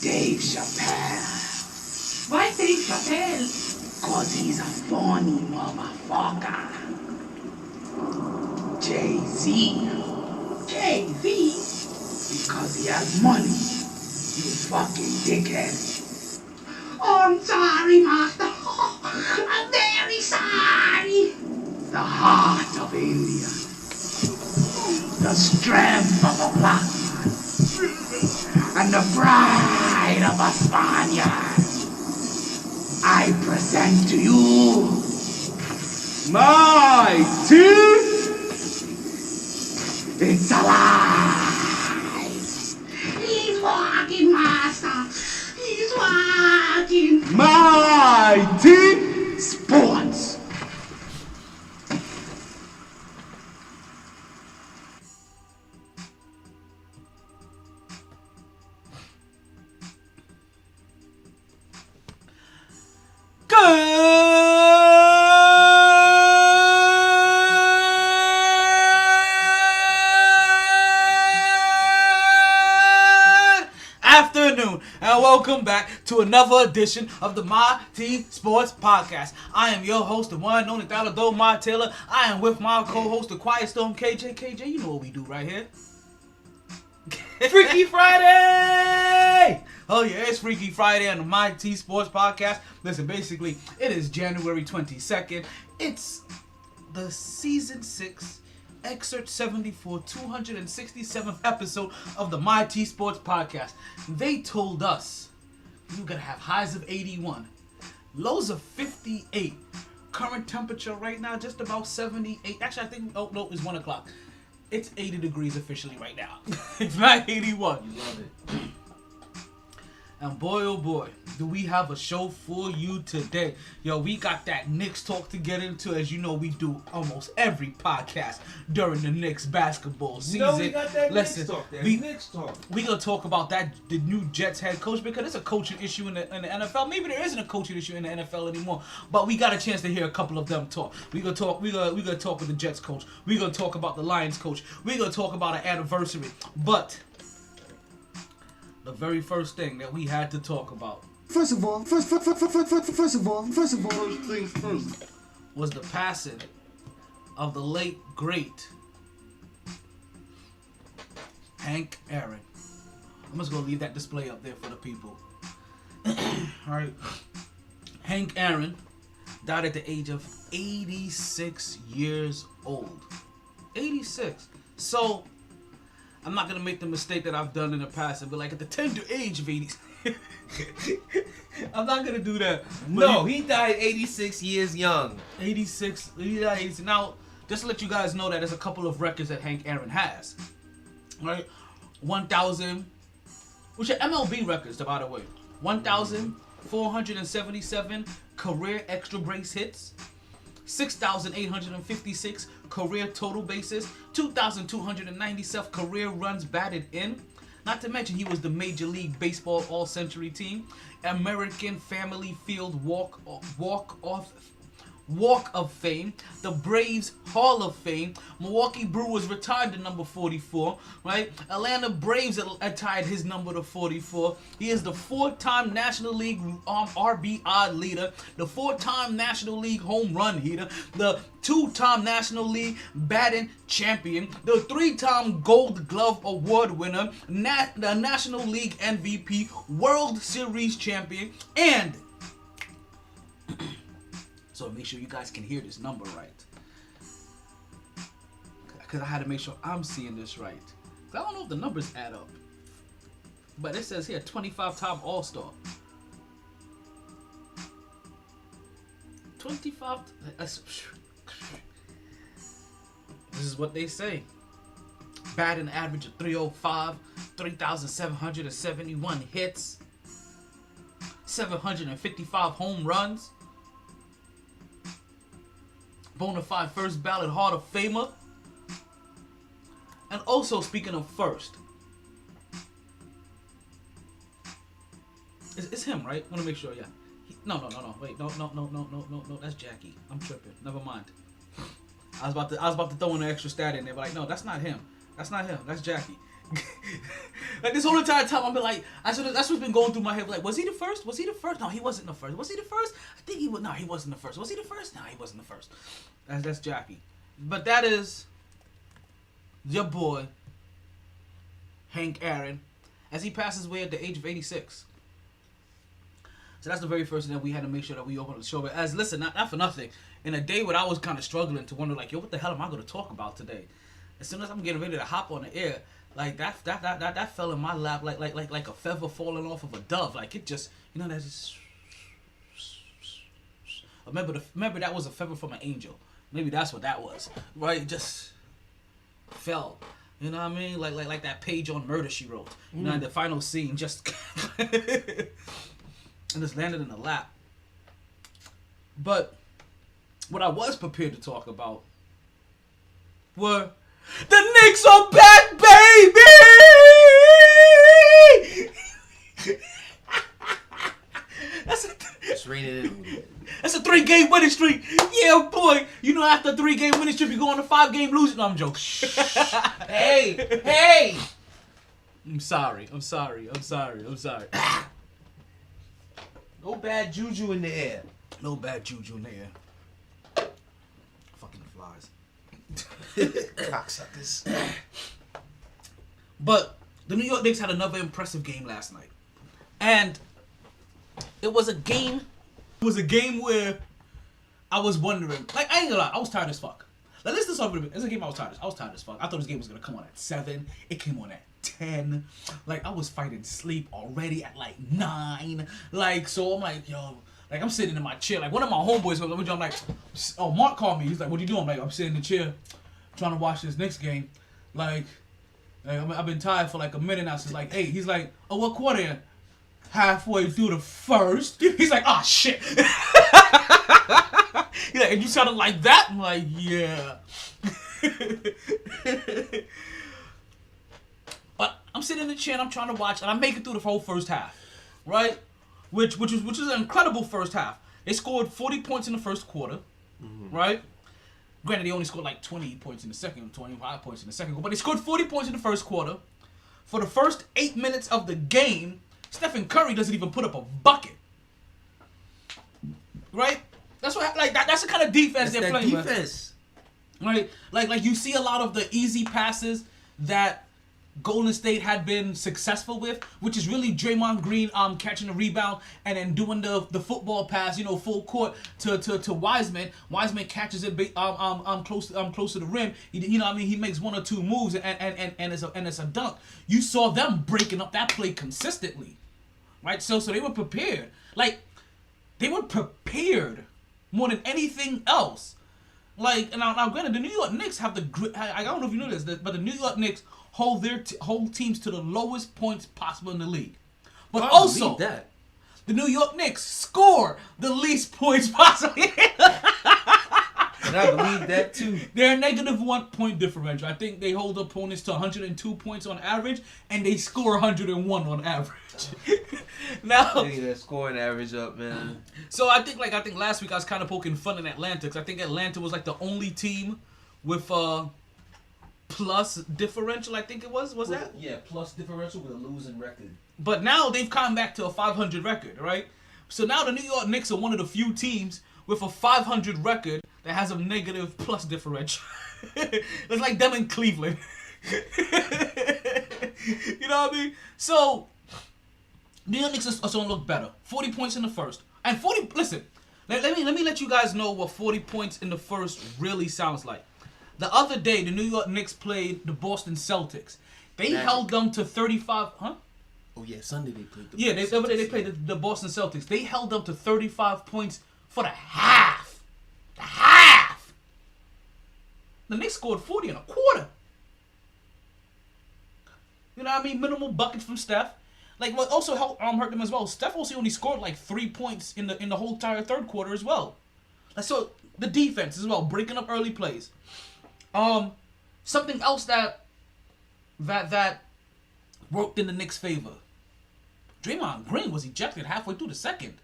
Dave Chappelle. Why Dave Chappelle? Cause he's a funny motherfucker. Jay-Z. Jay-Z? Because he has money. You fucking dickhead. Oh, I'm sorry, Master. I'm very sorry. The heart of India. The strength of a black man. And the pride of a Spaniard. I present to you MyT. It's alive. He's walking, Master. He's walking. MyT Sports. Afternoon, and welcome back to another edition of the MyT Sports Podcast. I am your host, the one and only Dalado My Taylor. I am with my co-host, the Quiet Storm, KJ. KJ, you know what we do right here. Freaky Friday! Oh yeah, it's Freaky Friday on the MyT Sports Podcast. Listen, basically, it is January 22nd. It's the Season 6, Excerpt 74, 267th episode of the MyT Sports Podcast. They told us you're going to have highs of 81, lows of 58. Current temperature right now, just about 78. Actually, I think, oh no, it's 1 o'clock. It's 80 degrees officially right now. It's not 81. You love it. And boy, oh boy, do we have a show for you today. Yo, we got that Knicks talk to get into. As you know, we do almost every podcast during the Knicks basketball season. No, we got that Listen, Knicks talk. Knicks talk. We gonna talk about that, the new Jets head coach, because it's a coaching issue in the NFL. Maybe there isn't a coaching issue in the NFL anymore, but we got a chance to hear a couple of them talk. We gonna talk with the Jets coach. We gonna talk about the Lions coach. We gonna talk about an anniversary. But the very first thing that we had to talk about, First of all, first things first. was the passing of the late great Hank Aaron. I'm just gonna leave that display up there for the people. Alright. Hank Aaron died at the age of 86 years old. 86. So I'm not gonna make the mistake that I've done in the past and be like, at the tender age of 80. I'm not gonna do that. No, he died 86 years young. 86. He died 86. Now, just to let you guys know that there's a couple of records that Hank Aaron has. Right? 1,000, which are MLB records, by the way. 1,477 career extra base hits. 6,856 career total bases, 2,297 career runs batted in. Not to mention he was the Major League Baseball All-Century Team, American Family Field Walk of Fame, the Braves Hall of Fame, Milwaukee Brewers retired to number 44, right? Atlanta Braves retired his number to 44. He is the 4-time National League RBI leader, the 4-time National League home run leader, the 2-time National League batting champion, the 3-time Gold Glove Award winner, the National League MVP, World Series champion, and so make sure you guys can hear this number right, because I had to make sure I'm seeing this right. I don't know if the numbers add up, but it says here 25-time All-Star. 25. This is what they say. Batting average of 305, 3,771 hits, 755 home runs. Bonafide first ballot Hall of Famer. And also, speaking of first, it's him, right? Want to make sure, yeah. No. Wait, no. That's Jackie. I'm tripping. Never mind. I was about to throw in an extra stat in there, but like, no, that's not him. That's Jackie. Like this whole entire time, I've been like, that's what's been going through my head. Like, was he the first? Was he the first? No, he wasn't the first. Was he the first? I think he was. No, he wasn't the first. Was he the first? No, he wasn't the first. That's Jackie. But that is your boy, Hank Aaron, as he passes away at the age of 86. So that's the very first thing that we had to make sure that we open the show. But as listen, not for nothing, in a day when I was kind of struggling to wonder, like, yo, what the hell am I going to talk about today? As soon as I'm getting ready to hop on the air, like that fell in my lap like a feather falling off of a dove. Like it just, that just. Remember that was a feather from an angel. Maybe that's what that was, right? It just fell. You know what I mean? Like that page on Murder, She Wrote. You know, in the final scene, just and just landed in the lap. But what I was prepared to talk about were the Knicks are back, baby! Just rein it in. That's a 3-game winning streak. Yeah, boy. You know, after a 3-game winning streak, you go on a 5-game losing. No, I'm joking. Hey! I'm sorry. No bad juju in the air. No bad juju in there. Fucking flies. Cocksuckers. But the New York Knicks had another impressive game last night. And it was a game where I was wondering, like, I ain't gonna lie, I was tired as fuck. Like, let's just talk about it. It's a game I was tired as fuck. I thought this game was gonna come on at 7. It came on at 10. Like, I was fighting sleep already at like 9. Like, so I'm like, yo, like, I'm sitting in my chair. Like, one of my homeboys was, I'm like, oh, Mark called me. He's like, what are you doing? I'm like, I'm sitting in the chair trying to watch this Knicks game. Like I've been tired for like a minute now since like 8. He's like, oh, what quarter in? Halfway through the first. He's like, oh, shit. He's like, and you sounded like that? I'm like, yeah. But I'm sitting in the chair and I'm trying to watch, and I'm making through the whole first half, right? Which was an incredible first half. They scored 40 points in the first quarter, right? Granted, they only scored like 20 points in the second, 25 points in the second quarter, but they scored 40 points in the first quarter. For the first 8 minutes of the game, Stephen Curry doesn't even put up a bucket, right? That's what that's the kind of defense they're playing with, right? Like you see a lot of the easy passes that Golden State had been successful with, which is really Draymond Green catching the rebound and then doing the football pass, full court to Wiseman. Wiseman catches it close to the rim. He makes 1 or 2 moves and it's a dunk. You saw them breaking up that play consistently, right? So they were prepared. Like, they were prepared more than anything else. Like, now granted, the New York Knicks have the grit. I don't know if you know this, but the New York Knicks hold their whole teams to the lowest points possible in the league. But also, the New York Knicks score the least points possible. And I believe that too. They're a negative 1 point differential. I think they hold opponents to 102 points on average, and they score 101 on average. Now, getting that scoring average up, man. So I think last week I was kind of poking fun in Atlanta, because I think Atlanta was like the only team with plus differential. I think it was that? Yeah, plus differential with a losing record. But now they've come back to a 500 record, right? So now the New York Knicks are one of the few teams with a 500 record that has a negative plus differential. It's like them in Cleveland. You know what I mean? So New York Knicks are starting to look better. 40 points in the first. And 40, listen, let me let you guys know what 40 points in the first really sounds like. The other day, the New York Knicks played the Boston Celtics. They held them to 35, huh? Oh yeah, Sunday they played the they played the Boston Celtics. They held them to 35 points for the half. The half! The Knicks scored 40 in a quarter. You know what I mean? Minimal buckets from Steph. Like, what also hurt them as well. Steph also only scored like 3 points in the whole entire third quarter as well. Like, so the defense as well, breaking up early plays. Something else that worked in the Knicks' favor. Draymond Green was ejected halfway through the second.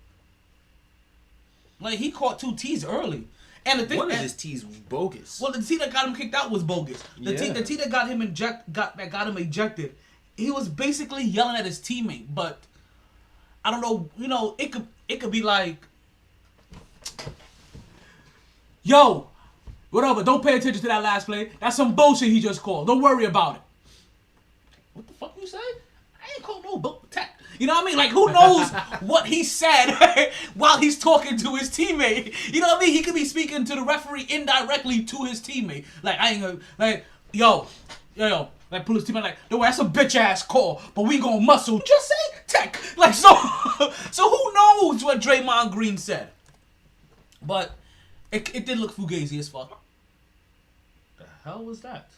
Like, he caught 2 T's early. And the thing, one of his T's was bogus. Well, the T that got him kicked out was bogus. The T that got him ejected, he was basically yelling at his teammate, but I don't know, you know, it could be like, yo, whatever, don't pay attention to that last play. That's some bullshit he just called. Don't worry about it. What the fuck you say? I ain't called no bobcat. You know what I mean? Like, who knows what he said while he's talking to his teammate? You know what I mean? He could be speaking to the referee indirectly to his teammate. Like, I ain't gonna, like, yo. Like, pull his teammate, like, no, that's a bitch ass call, but we gonna muscle. Just say tech. Like, so who knows what Draymond Green said? But it did look fugazi as fuck. The hell was that?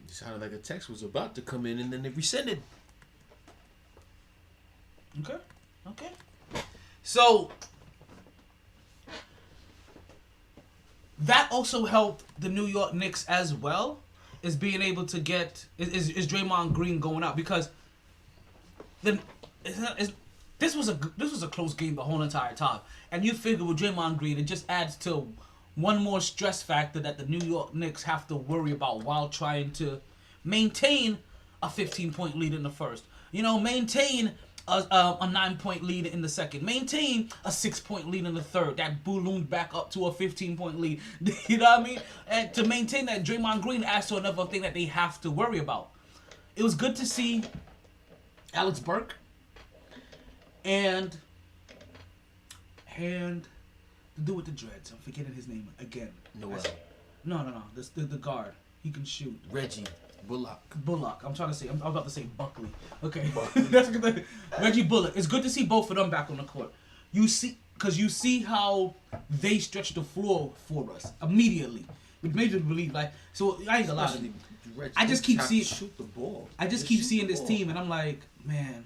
It sounded like a text was about to come in and then they rescinded. Okay. So that also helped the New York Knicks as well, is being able to get is Draymond Green going out, because this was a close game the whole entire time, and you figure with Draymond Green it just adds to one more stress factor that the New York Knicks have to worry about while trying to maintain a 15-point lead in the first. You know, maintain a 9-point lead in the second. Maintain a 6-point lead in the third. That ballooned back up to a 15-point lead. You know what I mean? And to maintain that, Draymond Green adds to another thing that they have to worry about. It was good to see Alex Burke and the dude with the dreads. I'm forgetting his name again. Noel. No. The guard. He can shoot. Reggie Bullock. I'm trying to say. I'm about to say Buckley. Okay. That's good. Reggie Bullock. It's good to see both of them back on the court. You see how they stretch the floor for us immediately. It made you believe, like, so I ain't gonna lie. I just keep seeing shoot the ball. I just keep seeing this team, and I'm like, man,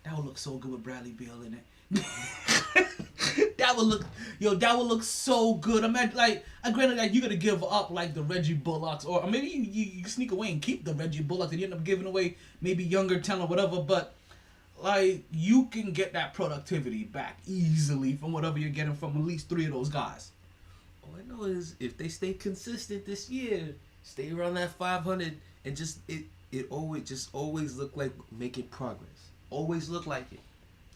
that would look so good with Bradley Beal in it. that would look so good. I mean, like, granted, like, you gotta give up like the Reggie Bullocks, or maybe you sneak away and keep the Reggie Bullocks, and you end up giving away maybe younger talent or whatever. But like, you can get that productivity back easily from whatever you're getting from at least 3 of those guys. All I know is if they stay consistent this year, stay around that 500, and just it always look like making progress. Always look like it.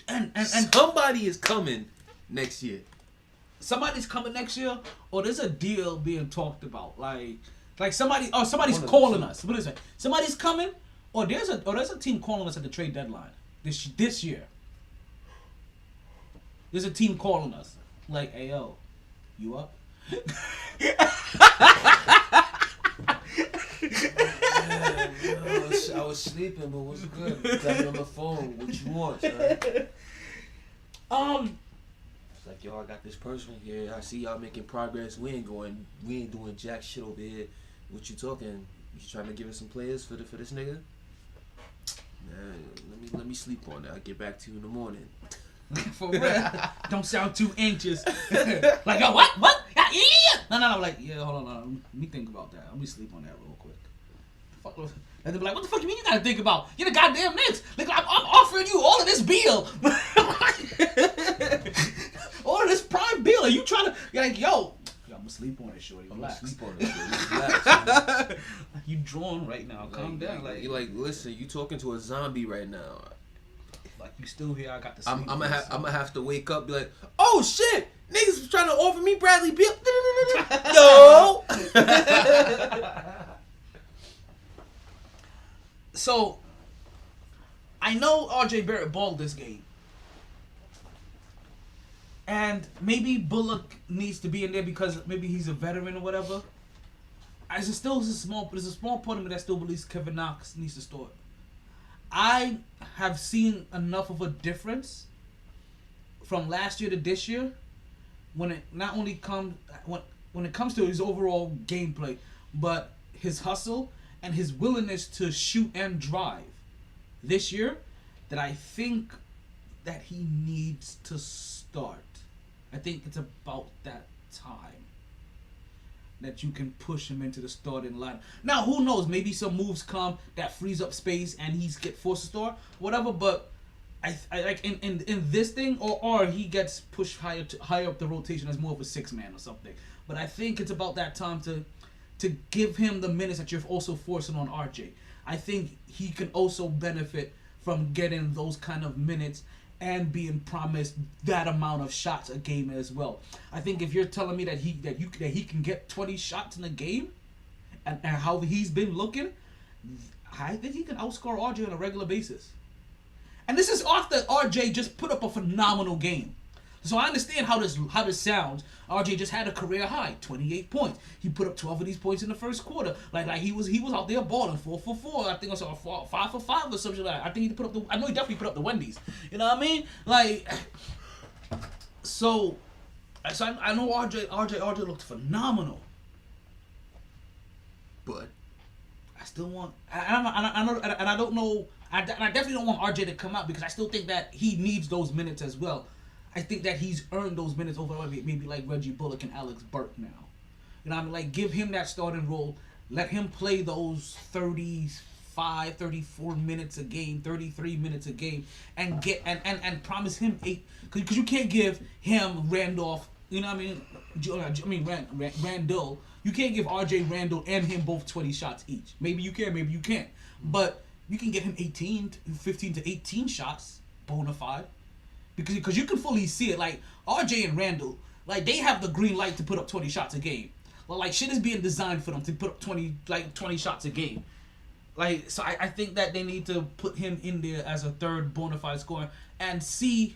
And somebody is coming next year. Somebody's coming next year, or there's a deal being talked about. Like somebody's calling us. What is it? Somebody's coming, or there's a team calling us at the trade deadline this year. There's a team calling us. Like, hey yo, you up? I was sleeping, but what's good? Got me on the phone. What you want, son? It's like, yo, I got this person here. I see y'all making progress. We ain't doing jack shit over here. What you talking? You trying to give us some players for this nigga? Man, let me sleep on that. I'll get back to you in the morning. For real. Don't sound too anxious. Like, yo, what? Yeah. No. Like, yeah, hold on. Let me think about that. Let me sleep on that real quick. Fuck. And they'll be like, what the fuck you mean you gotta think about? You're the goddamn Knicks. Like, I'm offering you all of this bill. All of this prime bill. Are you trying to, you're like, yo, I'm gonna sleep on it, shorty. Relax. Sleep on it, relax. You drawn right now. Calm down. Like, you're like, listen, you talking to a zombie right now. Like, you still here? I got the. I'm gonna have to wake up, be like, oh shit, niggas was trying to offer me Bradley Beal. Yo. So, I know RJ Barrett balled this game. And maybe Bullock needs to be in there because maybe he's a veteran or whatever. There's a small part of me that still believes Kevin Knox needs to start. I have seen enough of a difference from last year to this year when it not only comes when it comes to his overall gameplay, but his hustle and his willingness to shoot and drive this year, that I think that he needs to start. I think it's about that time that you can push him into the starting line. Now, who knows? Maybe some moves come that frees up space and he's get forced to start, whatever. But I like in this thing, or he gets pushed higher up the rotation as more of a 6-man or something. But I think it's about that time to give him the minutes that you're also forcing on RJ. I think he can also benefit from getting those kind of minutes and being promised that amount of shots a game as well. I think if you're telling me that he can get 20 shots in a game, and how he's been looking, I think he can outscore RJ on a regular basis. And this is after RJ just put up a phenomenal game. So I understand how this sounds. RJ just had a career high, 28 points. He put up 12 of these points in the first quarter. Like he was out there balling 4 for 4. I think I saw 5 for 5 or something like that. I think he put up I know he definitely put up the Wendy's. You know what I mean? Like, so I know RJ looked phenomenal. But I still want, I don't know. I definitely don't want RJ to come out because I still think that he needs those minutes as well. I think that he's earned those minutes over maybe like Reggie Bullock and Alex Burke now. You know what I mean? Like, give him that starting role. Let him play those 35, 34 minutes a game, 33 minutes a game, and get and promise him 8. Because you can't give him Randolph. You know what I mean? Randall. You can't give RJ Randall and him both 20 shots each. Maybe you can, maybe you can't. But you can get him 15 to 18 shots, bona fide. Because you can fully see it. Like, RJ and Randall, like, they have the green light to put up 20 shots a game. Well, like, shit is being designed for them to put up 20 shots a game. Like, so I think that they need to put him in there as a third bona fide scorer and see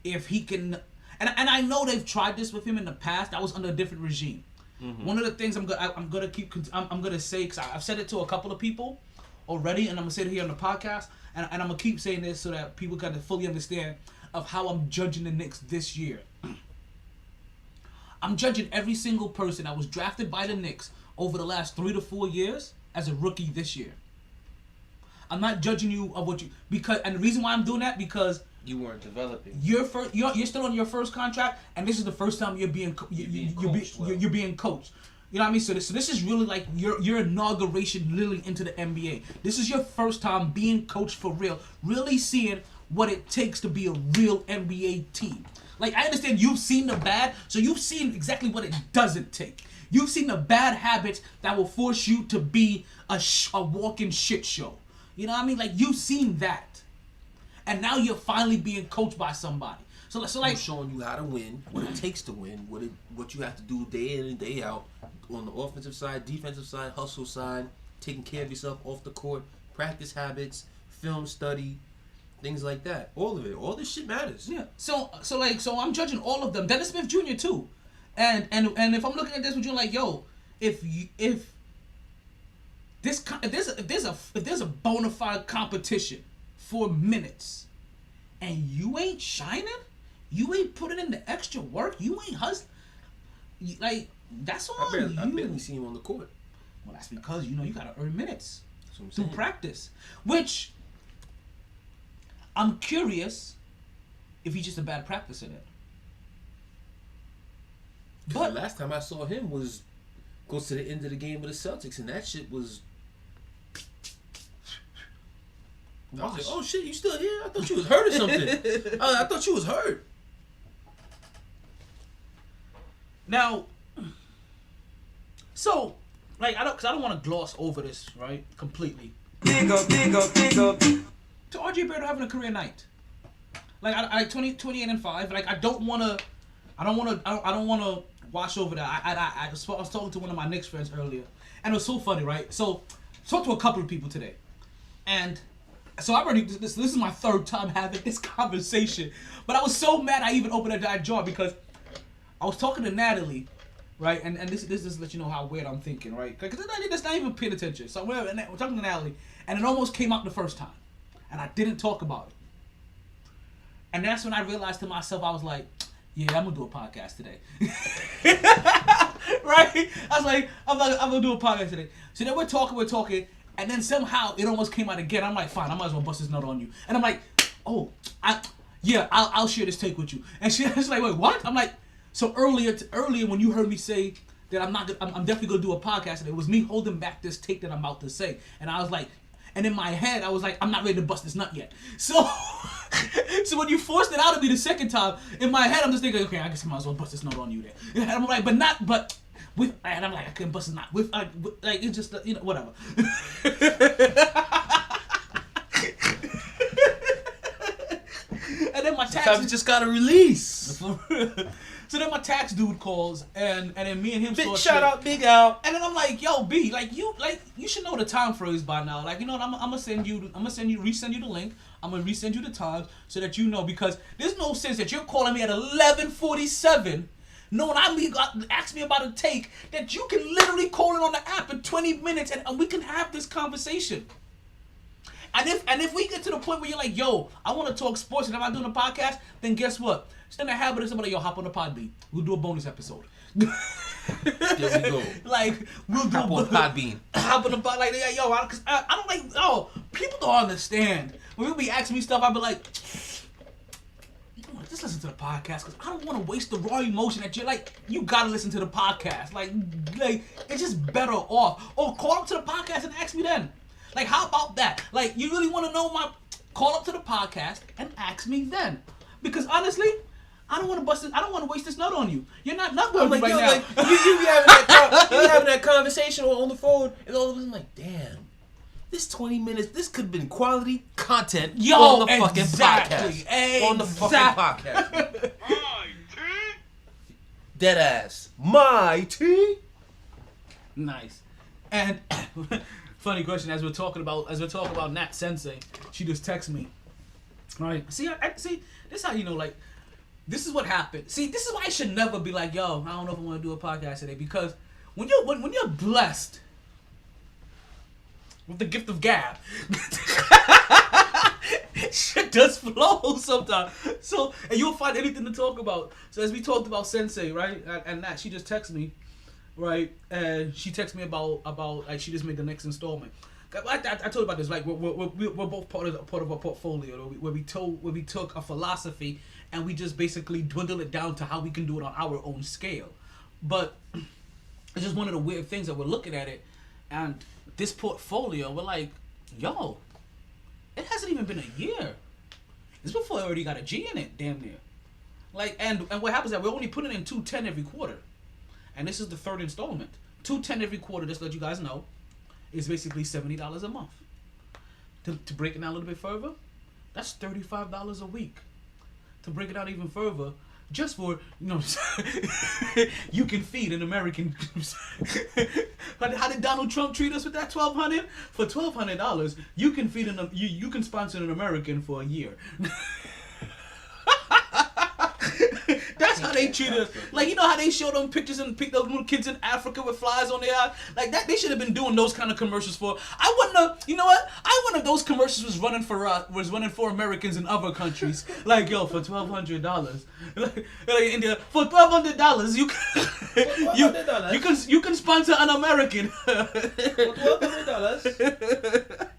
if he can. And I know they've tried this with him in the past. That was under a different regime. Mm-hmm. One of the things I'm gonna say, because I've said it to a couple of people already, and I'm gonna say it here on the podcast, and I'm gonna keep saying this so that people kind of fully understand of how I'm judging the Knicks this year. I'm judging every single person that was drafted by the Knicks over the last 3 to 4 years as a rookie this year. I'm not judging you of what you, because, and the reason why I'm doing that, because you weren't developing. You're still on your first contract, and this is the first time you're being coached. You know what I mean? So this is really like your inauguration literally into the NBA. This is your first time being coached for real, really seeing what it takes to be a real NBA team. Like, I understand you've seen the bad, so you've seen exactly what it doesn't take. You've seen the bad habits that will force you to be a walking shit show. You know what I mean? Like, you've seen that. And now you're finally being coached by somebody. So like, I'm showing you how to win, what it takes to win, what you have to do day in and day out on the offensive side, defensive side, hustle side, taking care of yourself off the court, practice habits, film study, things like that. All of it. All this shit matters. Yeah. So I'm judging all of them. Dennis Smith Jr. too. And if I'm looking at this with you like, yo, if there's a bona fide competition for minutes and you ain't shining, you ain't putting in the extra work, you ain't hustling, like, that's on you. I barely see him on the court. Well, that's because you gotta earn minutes through practice, which I'm curious if he's just a bad practicer then. But the last time I saw him was goes to the end of the game with the Celtics, and that shit was. I was like, oh shit, you still here? I thought you was hurt or something. I thought you was hurt. Now, so, like, I don't want to gloss over this, right? Completely. Big up. To RJ Barrett having a career night. Like, I 28 and 5. Like, I don't want to wash over that. I was talking to one of my Knicks friends earlier, and it was so funny, right? So, I talked to a couple of people today, and so this is my third time having this conversation, but I was so mad I even opened that jar because I was talking to Natalie, right? And this just let you know how weird I'm thinking, right? Because that's not even paying attention. So we're talking to Natalie, and it almost came out the first time, and I didn't talk about it. And that's when I realized to myself, I was like, yeah, I'm gonna do a podcast today. Right? I'm gonna do a podcast today. So then we're talking, and then somehow it almost came out again. I'm like, fine, I might as well bust this nut on you. And I'm like, oh, I'll share this take with you. And she's like, wait, what? I'm like, so earlier when you heard me say that I'm definitely gonna do a podcast, and it was me holding back this take that I'm about to say, and I was like, and in my head I was like, I'm not ready to bust this nut yet. So when you forced it out of me the second time, in my head I'm just thinking, okay, I guess I might as well bust this nut on you then. And I'm like, but and I'm like, I couldn't bust a knot. Like, it's just, whatever. And then my tax... Sometimes you just gotta release. So then my tax dude calls, and then me and him Big shout out, Big Al. And then I'm like, yo, B, you should know the time phrase by now. Like, I'm gonna resend you the link. I'm gonna resend you the times so that you know, because there's no sense that you're calling me at 11:47, knowing ask me about a take that you can literally call it on the app in 20 minutes and we can have this conversation. And if we get to the point where you're like, yo, I want to talk sports and I'm not doing a podcast, then guess what? It's in the habit of somebody, yo, hop on the Podbean. We'll do a bonus episode. There we go. Like, we'll do Hop on Podbean. Hop on the pod, like, yo, because I don't like, people don't understand. When people be asking me stuff, I'll be like, you know what, just listen to the podcast, because I don't want to waste the raw emotion that you're like, you got to listen to the podcast. Like, it's just better off. Or call up to the podcast and ask me then. Like, how about that? Like, you really want to know call up to the podcast and ask me then. Because honestly, I don't want to waste this nut on you. You're not going like, right yo, now. like, you be having that conversation on the phone, and all of a sudden, like, damn, this 20 minutes, this could have been quality content on the fucking podcast. On the fucking podcast. Dead ass. MyT. Nice. And funny question, as we're talking about Nat Sensei, she just texted me. All right. See, see, this is how you know, like, this is what happened. See, this is why I should never be like, yo, I don't know if I want to do a podcast today, because when you're blessed with the gift of gab, shit does flow sometimes. So, and you'll find anything to talk about. So as we talked about Sensei, right, and Nat, she just texted me, right, and she texted me about like she just made the next installment. I told you about this. Like we're both part of a portfolio where we took a philosophy and we just basically dwindle it down to how we can do it on our own scale. But it's just one of the weird things that we're looking at it, and this portfolio, we're like, yo, it hasn't even been a year. It's before it already got a G in it, damn near. Like, and what happens is that we're only putting in $210 every quarter, and this is the third installment. $210 every quarter, just to let you guys know, is basically $70 a month. To break it down a little bit further, that's $35 a week. To break it out even further, just for, you can feed an American. How did Donald Trump treat us with that $1,200? For $1,200, you can feed you can sponsor an American for a year. That's how they treat us. Like, you know how they show them pictures and pick those little kids in Africa with flies on their eyes? Like that, they should have been doing those kind of commercials for. I wouldn't have. You know what? I wonder if those commercials was running for Americans in other countries. Like, yo, for $1,200, like India, for $1,200, you can sponsor an American. For $1,200.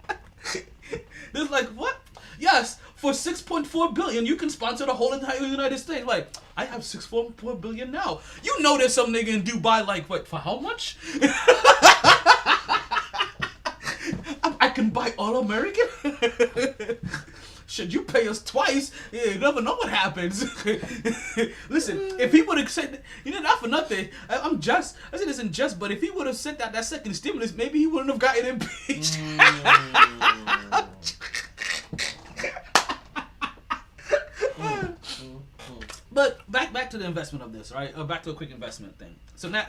It's like, what? Yes, for $6.4 billion, you can sponsor the whole entire United States. Like, I have $6.4 billion now. You know there's some nigga in Dubai, like, wait, for how much? I can buy all American? Should you pay us twice? Yeah, you never know what happens. Listen, if he would have said, not for nothing, I said this in jest, but if he would have sent out that second stimulus, maybe he wouldn't have gotten impeached. But back to the investment of this, right? Back to a quick investment thing.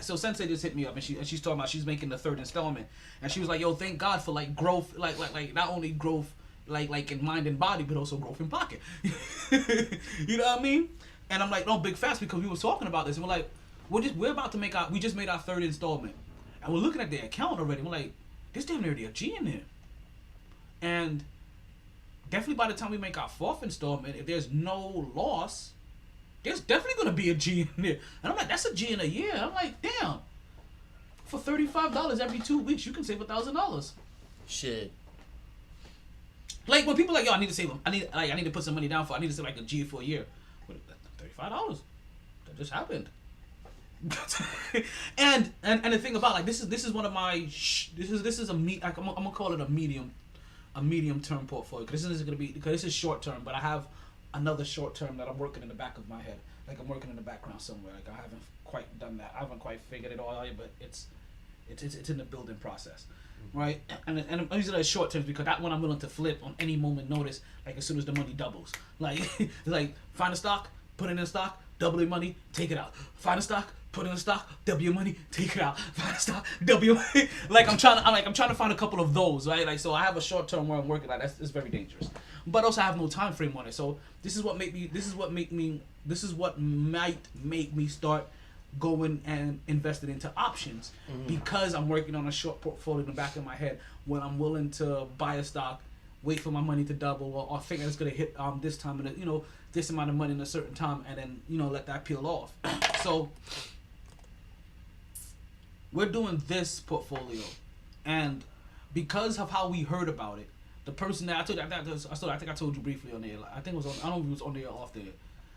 So Sensei just hit me up and she's talking about she's making the third installment, and she was like, "Yo, thank God for like growth, like not only growth like in mind and body, but also growth in pocket." You know what I mean? And I'm like, no, big fast, because we were talking about this and we're like, we just made our third installment, and we're looking at the account already. We're like, there's damn nearly a G in there, and definitely by the time we make our fourth installment, if there's no loss, there's definitely gonna be a G in there. And I'm like, that's a G in a year. I'm like, damn. For $35 every 2 weeks, you can save $1,000. Shit. Like when people are like, yo, I need to save them. I need to put some money down I need to save like a G for a year. But $35. That just happened. and the thing about like this is one of my this is a I'm gonna call it a medium term portfolio, because this is short term, but I have another short term that I'm working in the back of my head. like I'm working in the background somewhere. Like I haven't quite done that. I haven't quite figured it all out yet, but it's in the building process, right? And I'm using it as short terms because that one I'm willing to flip on any moment notice, like as soon as the money doubles. Like like find a stock, put it in stock, double your money, take it out. Find a stock, put it in stock, double your money, take it out. Find a stock, double your money. Like I'm trying to find a couple of those, right? Like so I have a short term where I'm working like that's very dangerous. But also I have no time frame on it. So this is what might make me start going and investing into options because I'm working on a short portfolio in the back of my head when I'm willing to buy a stock, wait for my money to double or think it's gonna hit this time and this amount of money in a certain time and then let that peel off. So we're doing this portfolio, and because of how we heard about it, the person that I think I told you briefly on there. I think it was on. I don't know if it was on there or off there,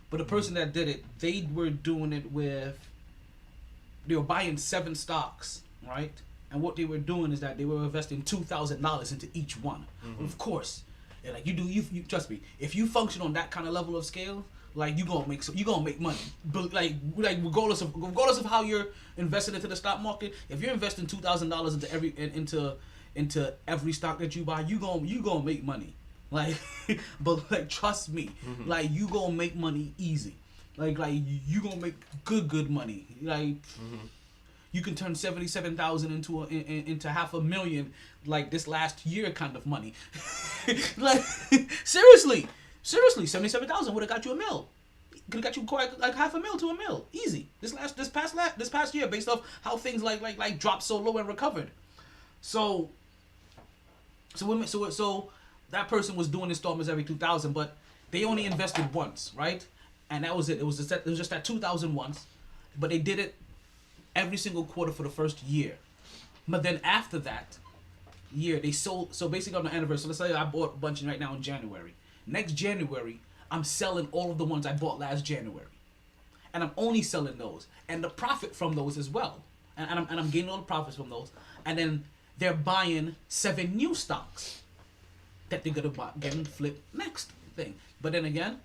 but the person that did it, they were doing it with. They were buying 7 stocks, right? And what they were doing is that they were investing $2,000 into each one. Of course, like you trust me. If you function on that kind of level of scale, like you gonna make money. But like regardless of how you're invested into the stock market, if you're investing $2,000 into every stock that you buy, you gonna make money. Like, but like trust me, like you gonna make money easy. Like you gonna make good money. Like you can turn 77,000 into $500,000 like this last year kind of money. Like seriously, 77,000 would have got you $1 million. Could have got you quite like $500,000 to $1 million, easy. This past year, based off how things like dropped so low and recovered. So that person was doing installments every 2,000, but they only invested once, right? And that was it. It was just that 2,000 once, but they did it every single quarter for the first year. But then after that year, they sold. So basically on the anniversary, so let's say I bought a bunch right now in January. Next January, I'm selling all of the ones I bought last January, and I'm only selling those and the profit from those as well. And I'm getting all the profits from those, and then they're buying 7 new stocks that they're gonna buy, get and flip next thing. But then again.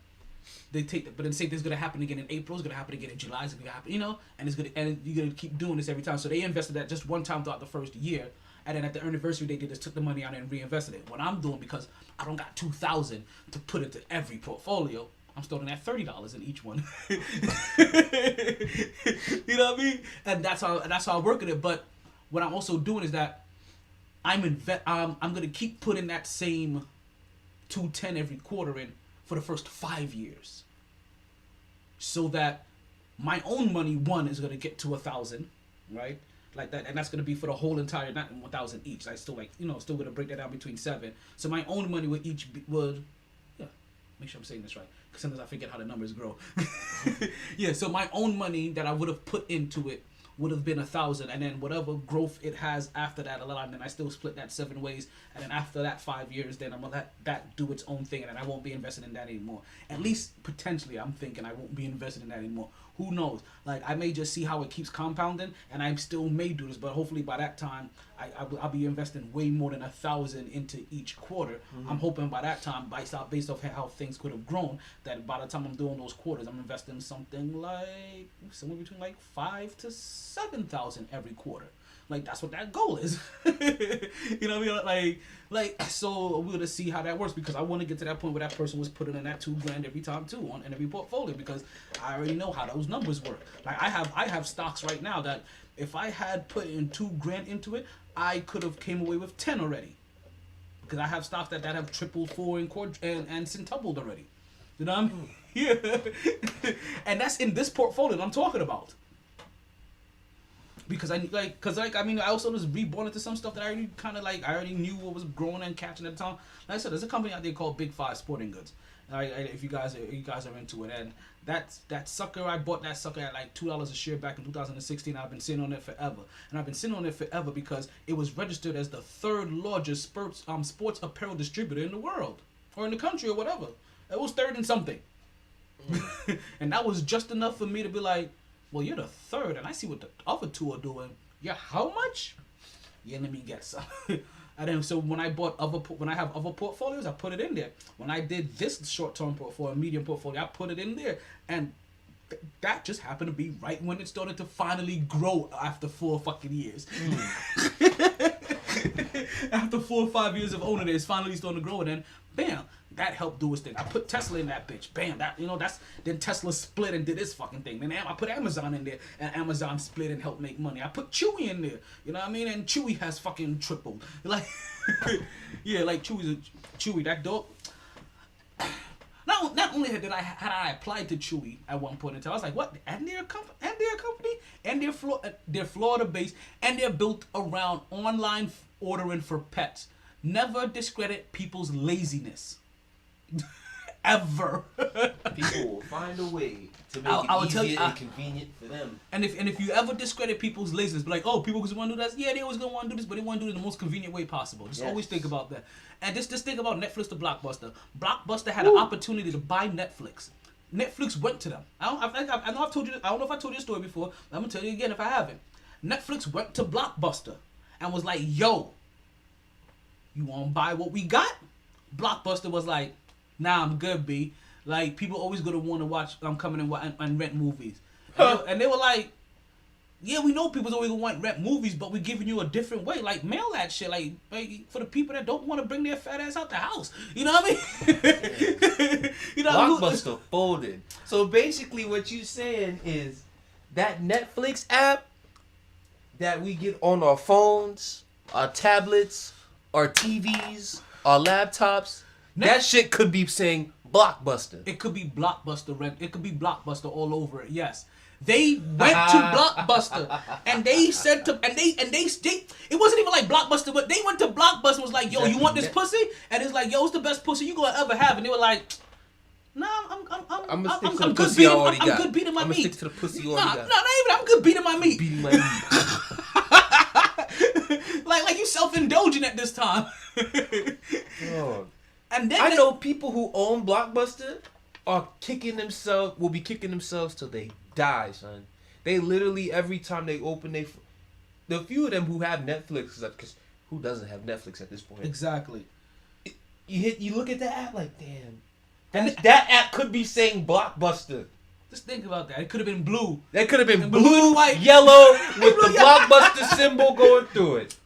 But then say this is gonna happen again in April, it's gonna happen again in July, it's gonna happen, and you're gonna keep doing this every time. So they invested that just one time throughout the first year, and then at the anniversary they just took the money out and reinvested it. What I'm doing, because I don't got 2,000 to put into every portfolio, I'm starting at $30 in each one. You know what I mean? And that's how I work at it. But what I'm also doing is that I'm gonna keep putting that same 210 every quarter in for the first 5 years, so that my own money is gonna get to 1,000, right? Like that, and that's gonna be for the whole entire, not 1,000 each. I still still gonna break that down between 7. So my own money would make sure I'm saying this right, because sometimes I forget how the numbers grow. Yeah, so my own money that I would have put into it would have been 1,000, and then whatever growth it has after that, and then I still split that 7 ways, and then after that 5 years, then I'm gonna let that do its own thing, and then I won't be invested in that anymore. At least potentially, I'm thinking I won't be invested in that anymore. Who knows? Like I may just see how it keeps compounding, and I still may do this, but hopefully by that time, I'll be investing way more than 1,000 into each quarter. I'm hoping by that time, based off how things could have grown, that by the time I'm doing those quarters, I'm investing something like somewhere between like 5,000 to 7,000 every quarter. Like that's what that goal is. You know what I mean? Like so we're gonna see how that works, because I want to get to that point where that person was putting in that $2,000 every time too in every portfolio, because I already know how those numbers work. Like I have stocks right now that if I had put in $2,000 into it, I could have came away with 10 already, because I have stocks that have tripled, 4 and centupled already. You know what I mean? Yeah. And that's in this portfolio that I'm talking about. Because I also was reborn into some stuff that I already knew what was growing and catching at the time. Like I said, there's a company out there called Big 5 Sporting Goods. If you guys are into it, and that sucker, I bought that sucker at like $2 a share back in 2016. I've been sitting on it forever, and I've been sitting on it forever because it was registered as the 3rd largest sports apparel distributor in the world, or in the country, or whatever. It was 3rd and something, and that was just enough for me to be like, well, you're the 3rd, and I see what the other 2 are doing. Yeah, how much? Yeah, let me get some. And then so when I have other portfolios, I put it in there. When I did this short-term portfolio, medium portfolio, I put it in there, and that just happened to be right when it started to finally grow after 4 fucking years. After 4 or 5 years of owning it, it's finally starting to grow, and then bam, that helped do its thing. I put Tesla in that bitch. Bam, then Tesla split and did its fucking thing. Then I put Amazon in there, and Amazon split and helped make money. I put Chewy in there, you know what I mean? And Chewy has fucking tripled. Like, yeah, like Chewy, that dog. Not only had I applied to Chewy at one point in time, I was like, what? And they're a company, and they're Florida based, and they're built around online ordering for pets. Never discredit people's laziness. Ever. People will find a way to make it easier and convenient for them. And if you ever discredit people's laziness, be like, oh, people just want to do that. Yeah, they always gonna want to do this, but they want to do it in the most convenient way possible. Just always think about that. And just think about Netflix to Blockbuster. Blockbuster had an opportunity to buy Netflix. Netflix went to them. I know I've told you. I don't know if I told you this story before. I'm gonna tell you again if I haven't. Netflix went to Blockbuster and was like, yo, you want to buy what we got? Blockbuster was like, nah, I'm good, B. Like, people always gonna want to watch, I'm coming and rent movies. And they were like, yeah, we know people's always gonna want to rent movies, but we're giving you a different way. Like, mail that shit. Like for the people that don't want to bring their fat ass out the house. You know what I mean? You know, Blockbuster folded. So basically what you're saying is that Netflix app that we get on our phones, our tablets, our TVs, our laptops, that shit could be saying Blockbuster. It could be Blockbuster rent. It could be Blockbuster all over it. Yes. They went to Blockbuster and they said to and they it wasn't even like Blockbuster, but they went to Blockbuster and was like, yo, you want this pussy? And it's like, yo, it's the best pussy you gonna ever have. And they were like, nah, I'm good beating my meat. I'm gonna stick to the pussy you already got. Not even. I'm good beating my meat. Beating my meat. like you self-indulgent at this time. Oh. And then I know people who own Blockbuster will be kicking themselves till they die, son. They literally, every time they open the few of them who have Netflix, because who doesn't have Netflix at this point? Exactly. You look at that app like, damn. That app could be saying Blockbuster. Just think about that. It could have been blue. That could have been blue and white, yellow, with the Blockbuster symbol going through it.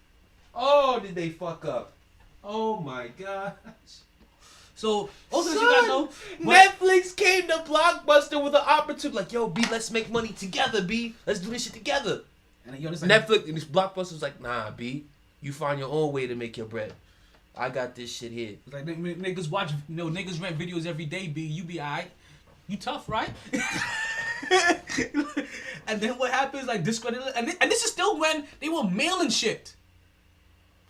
Oh, did they fuck up? Oh my gosh. So, also, you guys know, Netflix came to Blockbuster with an opportunity, like, yo, B, let's make money together, B. Let's do this shit together. And you Netflix and this Blockbuster was like, nah, B, you find your own way to make your bread. I got this shit here. Like, niggas watch, niggas rent videos every day, B. You be alright. You tough, right? And then what happens, like, discredit, and this is still when they were mailing shit.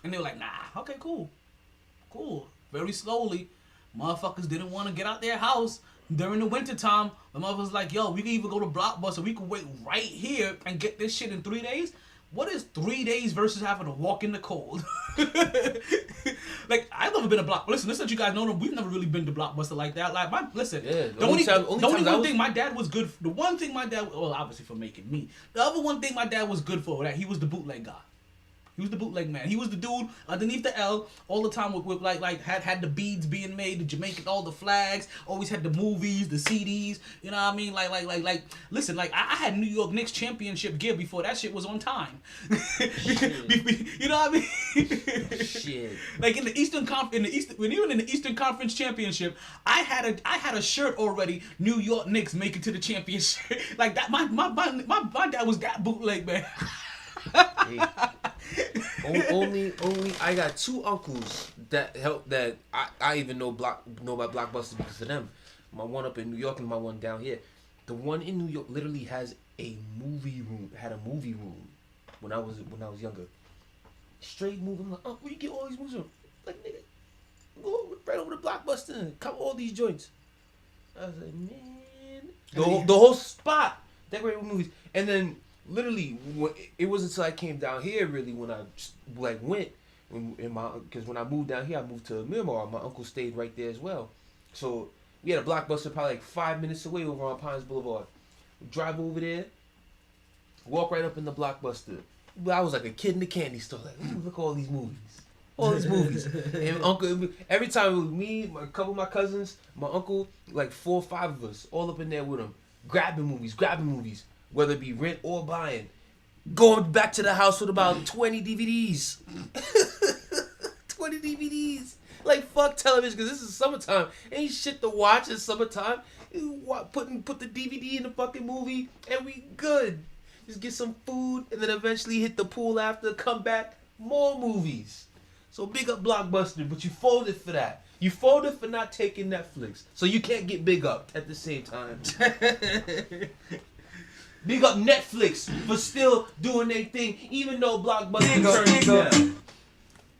And they were like, nah, okay, cool. Very slowly. Motherfuckers didn't want to get out their house during the winter time. The motherfuckers like, yo, we can even go to Blockbuster. We can wait right here and get this shit in 3 days. What is 3 days versus having to walk in the cold? Like, I've never been to Blockbuster. Listen, that you guys know, we've never really been to Blockbuster like that. Like, the only thing my dad was good for, the one thing my dad, well, obviously for making me. The other one thing my dad was good for, that he was the bootleg guy. He was the bootleg man. He was the dude underneath the L all the time with like had the beads being made, the Jamaican, all the flags, always had the movies, the CDs, you know what I mean? Like listen, like I had New York Knicks championship gear before that shit was on time. You know what I mean? Shit. Like in the Eastern when even in the Eastern Conference championship, I had a shirt already, New York Knicks make it to the championship. Like that my dad was that bootleg man. Hey. Only I got 2 uncles that I even know about Blockbuster because of them. My one up in New York and my one down here. The one in New York literally has a movie room. Had a movie room when I was younger. Straight movie. I'm like, oh, where you get all these movies from? Like, nigga, go right over to Blockbuster and cover all these joints. I was like, man, the whole spot decorated with movies, and then. Literally, it wasn't until I came down here really when I like went because when I moved down here I moved to Miramar. My uncle stayed right there as well, so we had a Blockbuster probably like 5 minutes away over on Pines Boulevard. We drive over there, walk right up in the Blockbuster. I was like a kid in the candy store, like look at all these movies, and uncle every time it was me, a couple of my cousins, my uncle, like 4 or 5 of us all up in there with him. grabbing movies, whether it be rent or buying. Going back to the house with about 20 DVDs. 20 DVDs. Like, fuck television, because this is summertime. Ain't shit to watch in summertime. Put the DVD in the fucking movie, and we good. Just get some food, and then eventually hit the pool after, come back, more movies. So big up Blockbuster, but you folded for that. You folded for not taking Netflix, so you can't get big up at the same time. Big up Netflix for still doing their thing, even though Blockbuster turned down.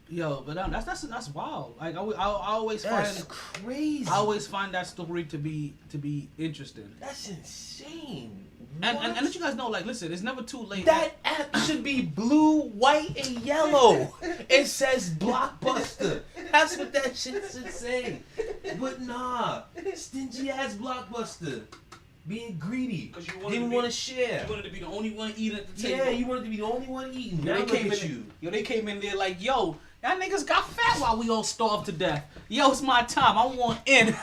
Yo, but that's wild. Like I always find That's crazy. I always find that story to be interesting. That's insane. And let you guys know, like, listen, it's never too late. That app should be blue, white, and yellow. It says Blockbuster. That's what that shit should say. But nah, stingy ass Blockbuster. Being greedy. Because you didn't want to share. You wanted to be the only one eating at the table. Yeah, you wanted to be the only one eating. Now They came in there like, yo, y'all niggas got fat while we all starved to death. Yo, it's my time. I want in.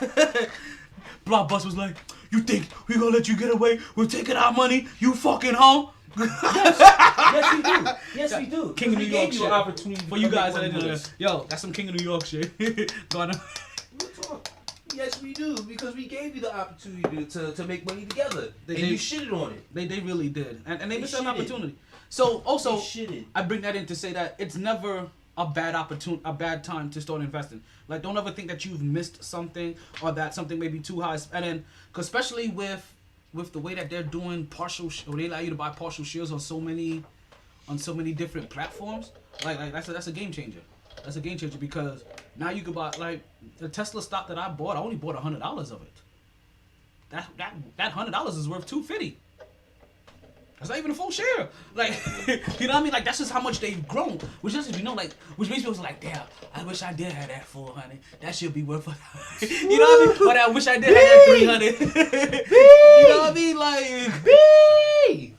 Blockbuster was like, you think we gonna let you get away with taking our money? You fucking hoe? Yes, we do. Yes, we do. King of New York shit. Opportunity For you guys that didn't yo, that's some King of New York shit. Going on. Yes, we do, because we gave you the opportunity to make money together, and you shitted on it. They really did, and they missed an opportunity. So also, I bring that in to say that it's never a bad time to start investing. Like, don't ever think that you've missed something or that something may be too high. And then, cause especially with the way that they're doing or they allow you to buy partial shares on so many different platforms. Like that's a game changer. That's a game changer because now you can buy, like, the Tesla stock that I bought. I only bought $100 of it. That $100 is worth $250. That's not even a full share. Like, you know what I mean? Like, that's just how much they've grown. Which just, you know, like, which makes me like, damn, I wish I did have that 400. That should be worth you know what I mean? But I wish I did have that 300. You know what I mean? Like,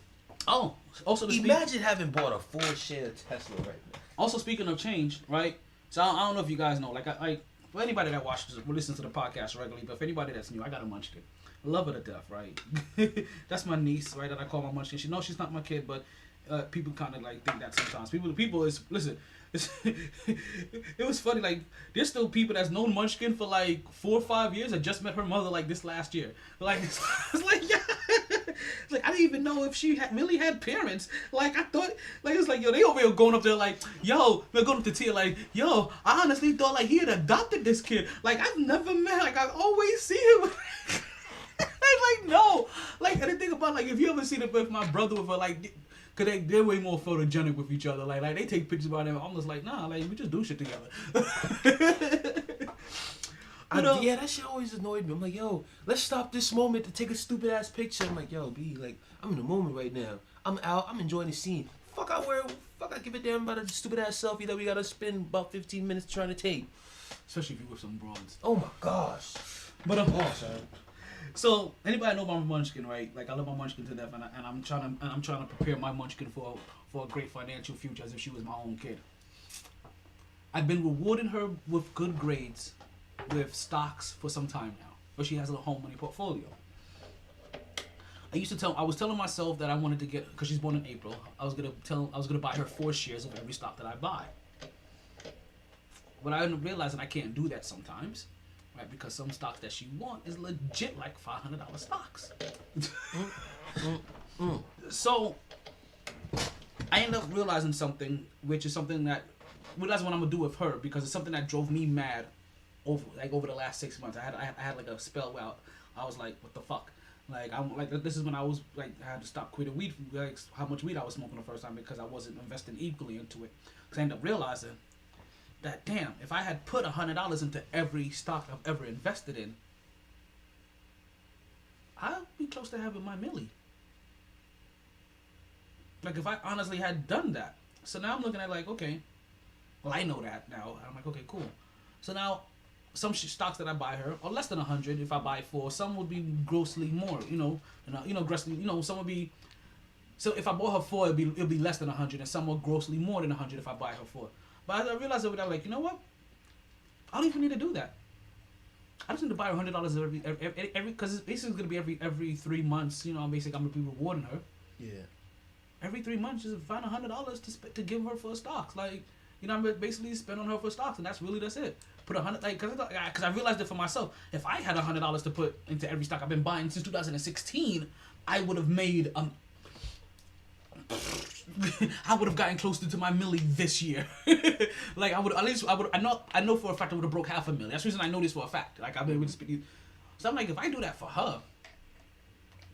oh, also imagine having bought a full share of Tesla right now. Also, speaking of change, right? So I don't know if you guys know, like, for anybody that watches or listens to the podcast regularly, but for anybody that's new, I got a munchkin. I love her to death, right? That's my niece, right? That I call my munchkin. She knows she's not my kid, but people kind of like think that sometimes. People is listen. It was funny. Like, there's still people that's known Munchkin for like 4 or 5 years and just met her mother like this last year. Like, it's like, yeah. It's like, I didn't even know if she really had parents. Like, I thought, like, it's like, yo, they over here going up there like, yo, they're going up to Tia like, yo, I honestly thought like he had adopted this kid. Like, I've never met, like, I always see him. Like, no. Like, and the thing about, like, if you ever seen it with my brother with her, like, cause they're way more photogenic with each other. Like they take pictures about them. I'm just like, nah, like, we just do shit together. Yeah, that shit always annoyed me. I'm like, yo, let's stop this moment to take a stupid ass picture. I'm like, yo, B, like, I'm in the moment right now. I'm out. I'm enjoying the scene. Fuck, I give a damn about a stupid ass selfie that we gotta spend about 15 minutes trying to take. Especially if you with some broads. Oh my gosh. But so anybody know about my munchkin, right? Like, I love my munchkin to death, and I'm trying to prepare my munchkin for a great financial future as if she was my own kid. I've been rewarding her with good grades, with stocks for some time now, but she has a home money portfolio. I was telling myself that I wanted to get, because she's born in April, I was gonna buy her 4 shares of every stock that I buy. But I realized that I can't do that sometimes. Right, because some stocks that she wants is legit like $500 stocks. So I ended up realizing something, which is something that realizing what I'm gonna do with her, because it's something that drove me mad over the last 6 months. I had like a spell where I was like, what the fuck? Like, I'm like, this is when I was like, I had to stop quitting weed, like how much weed I was smoking the first time, because I wasn't investing equally into it. Because I ended up realizing that, damn, if I had put $100 into every stock I've ever invested in, I'd be close to having my milli. Like, if I honestly had done that. So now I'm looking at, like, okay, well, I know that now. I'm like, okay, cool. So now some stocks that I buy her are less than 100 if I buy 4. Some would be grossly more, grossly, some would be. So if I bought her 4, it'll be less than 100, and some are grossly more than 100 if I buy her 4. But I realized that I'm like, you know what? I don't even need to do that. I just need to buy her $100 every because it's basically gonna be every 3 months. You know, basically I'm gonna be rewarding her. Yeah. Every 3 months, just find $100 to give her for stocks. Like, you know, I'm basically spend on her for stocks, and that's it. Put $100 like because I realized it for myself. If I had $100 to put into every stock I've been buying since 2016, I would have made I would have gotten closer to my milli this year. Like I know for a fact I would have broke $500,000. That's the reason I know this for a fact. Like I've been able to speak. So I'm like, if I do that for her